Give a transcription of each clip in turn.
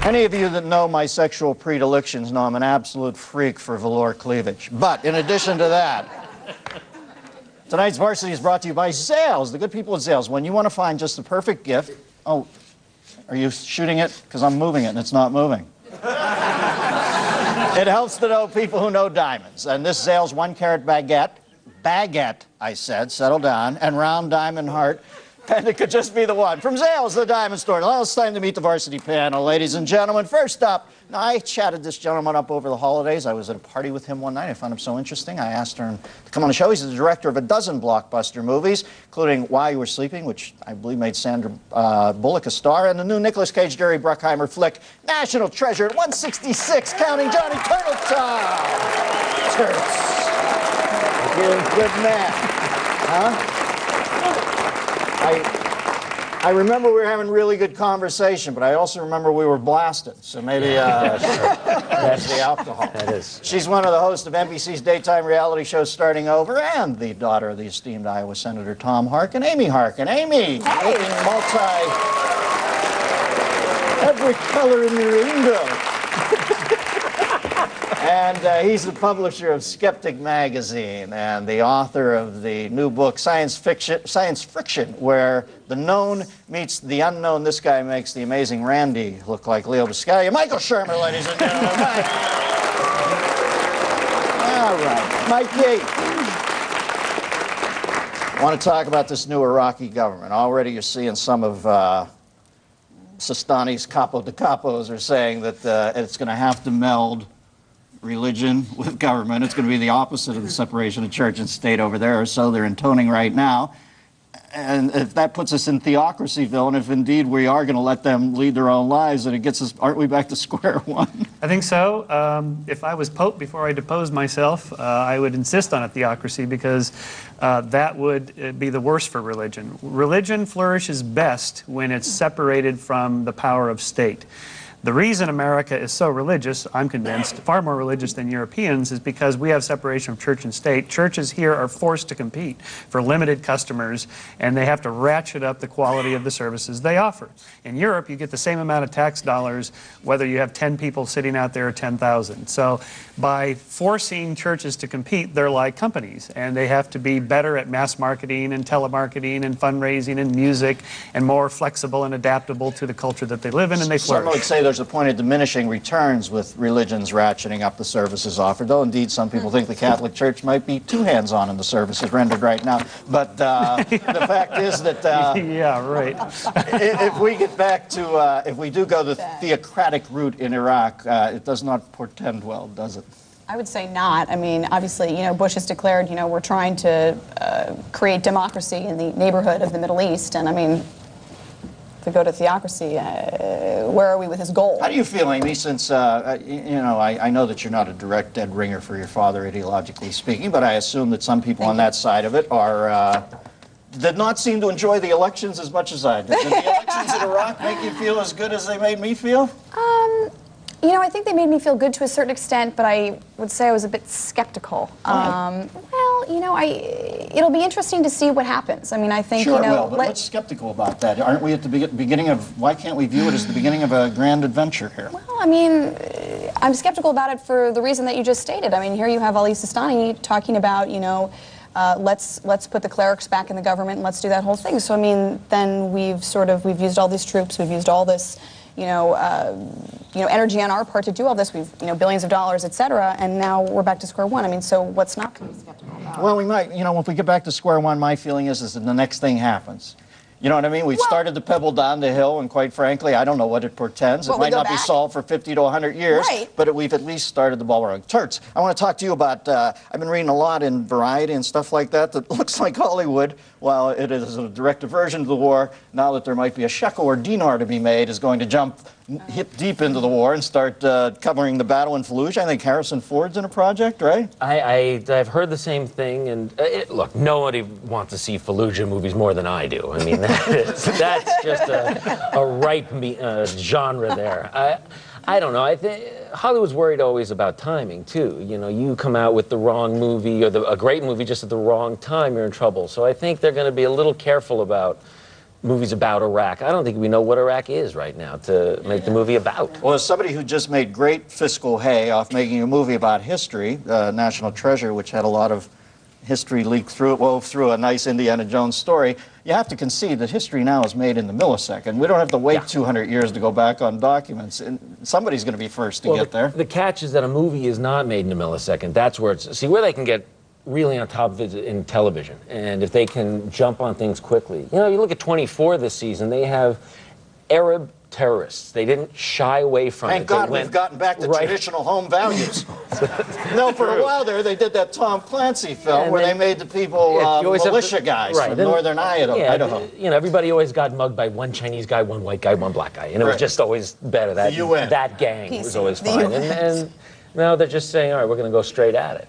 Any of you that know my sexual predilections know I'm an absolute freak for velour cleavage. But in addition to that, tonight's Varsity is brought to you by Zales, the good people at Zales. When you want to find just the perfect gift... Oh, are you shooting it? Because I'm moving it and it's not moving. It helps to know people who know diamonds. And this Zales 1-carat baguette, I said, settle down, and round diamond heart, and it could just be the one. From Zales, the diamond store. Now it's time to meet the Varsity panel, ladies and gentlemen. First up, now I chatted this gentleman up over the holidays. I was at a party with him one night. I found him so interesting. I asked him to come on the show. He's the director of a dozen blockbuster movies, including While You Were Sleeping, which I believe made Sandra Bullock a star, and the new Nicolas Cage, Jerry Bruckheimer flick, National Treasure at 166, counting Johnny Turteltaub. Turtles. Good man. Huh? I remember we were having really good conversation, but I also remember we were blasted. So maybe that's the alcohol. That is. She's one of the hosts of NBC's daytime reality show Starting Over, and the daughter of the esteemed Iowa Senator Tom Harkin, Amy Harkin. Amy, looking every color in the rainbow. And he's the publisher of Skeptic magazine and the author of the new book Science Friction, where the known meets the unknown. This guy makes the amazing Randy look like Leo Biscaglia. Michael Shermer, ladies and gentlemen. All right, Mikey. I want to talk about this new Iraqi government. Already you're seeing some of Sistani's capo de capos are saying that it's going to have to meld religion with government. It's going to be the opposite of the separation of church and state over there, or so they're intoning right now. And if that puts us in theocracyville, and if indeed we are going to let them lead their own lives, then it gets us, aren't we back to square one? I think so. If I was Pope before I deposed myself, I would insist on a theocracy, because that would be the worst for religion. Religion flourishes best when it's separated from the power of state. The reason America is so religious, I'm convinced, far more religious than Europeans, is because we have separation of church and state. Churches here are forced to compete for limited customers, and they have to ratchet up the quality of the services they offer. In Europe, you get the same amount of tax dollars whether you have 10 people sitting out there or 10,000. So by forcing churches to compete, they're like companies, and they have to be better at mass marketing and telemarketing and fundraising and music, and more flexible and adaptable to the culture that they live in, and they flourish. Some would say there's a point of diminishing returns with religions ratcheting up the services offered, though indeed some people think the Catholic Church might be too hands-on in the services rendered right now. But the fact is that yeah, right. If we get back to, if we do go the theocratic route in Iraq, it does not portend well, does it? I would say not. I mean, obviously, you know, Bush has declared, you know, we're trying to create democracy in the neighborhood of the Middle East, and I mean, to go to theocracy, where are we with his goal? How do you feel, Amy, since, you know, I know that you're not a direct dead ringer for your father, ideologically speaking, but I assume that some people on that side of it are, did not seem to enjoy the elections as much as I did. Did the elections in Iraq make you feel as good as they made me feel? You know, I think they made me feel good to a certain extent, but I would say I was a bit skeptical. Well, you know, it'll be interesting to see what happens. I mean, I think, sure, you know... Sure, but what's skeptical about that? Aren't we at the beginning of... Why can't we view it as the beginning of a grand adventure here? Well, I mean, I'm skeptical about it for the reason that you just stated. I mean, here you have Ali Sistani talking about, you know, let's put the clerics back in the government and let's do that whole thing. So, I mean, then we've used all these troops, we've used all this, you know, energy on our part to do all this. We've, you know, billions of dollars, et cetera, and now we're back to square one. I mean, so what's not to be skeptical about? Well, we might, you know, if we get back to square one, my feeling is that the next thing happens. You know what I mean? We've started the pebble down the hill, and quite frankly, I don't know what it portends. It might not be solved for 50 to 100 years, but we've at least started the ball rolling. Turts, I want to talk to you about, I've been reading a lot in Variety and stuff like that looks like Hollywood, while it is a direct aversion to the war, now that there might be a shekel or dinar to be made, is going to jump hip deep into the war and start covering the battle in Fallujah. I think Harrison Ford's in a project, right? I've heard the same thing, and look, nobody wants to see Fallujah movies more than I do. I mean, that's just a ripe genre there. I don't know. I think Hollywood's worried always about timing too. You know, you come out with the wrong movie or a great movie just at the wrong time, you're in trouble. So I think they're going to be a little careful about movies about Iraq. I don't think we know what Iraq is right now to make the movie about. Well, as somebody who just made great fiscal hay off making a movie about history, National Treasure, which had a lot of history leaked through it, wove through a nice Indiana Jones story, you have to concede that history now is made in the millisecond. We don't have to wait 200 years to go back on documents. And somebody's going to be first to get there. The catch is that a movie is not made in a millisecond. That's where it's... See, where they can get really on top of it in television, and if they can jump on things quickly. You know, you look at 24 this season, they have Arab terrorists. They didn't shy away from it. Thank God we've gotten back to traditional home values. No, for a while there, they did that Tom Clancy film where they made the people militia guys from northern Idaho. You know, everybody always got mugged by one Chinese guy, one white guy, one black guy, and it was just always better. That gang was always fine. And now they're just saying, all right, we're going to go straight at it.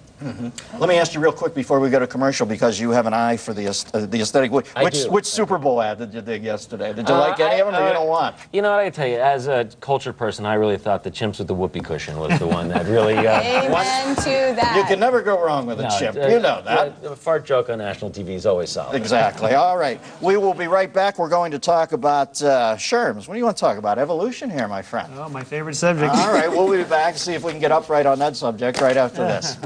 Let me ask you real quick before we go to commercial, because you have an eye for the aesthetic. Which Super Bowl ad did you dig yesterday? Did you like any of them, or you don't want? You know what, I tell you, as a cultured person, I really thought the chimps with the whoopee cushion was the one that really... Amen to that. You can never go wrong with a chimp. You know that. A fart joke on national TV is always solid. Exactly. All right. We will be right back. We're going to talk about Sherms. What do you want to talk about? Evolution here, my friend. Oh, my favorite subject. All right. We'll be back to see if we can get upright on that subject right after this.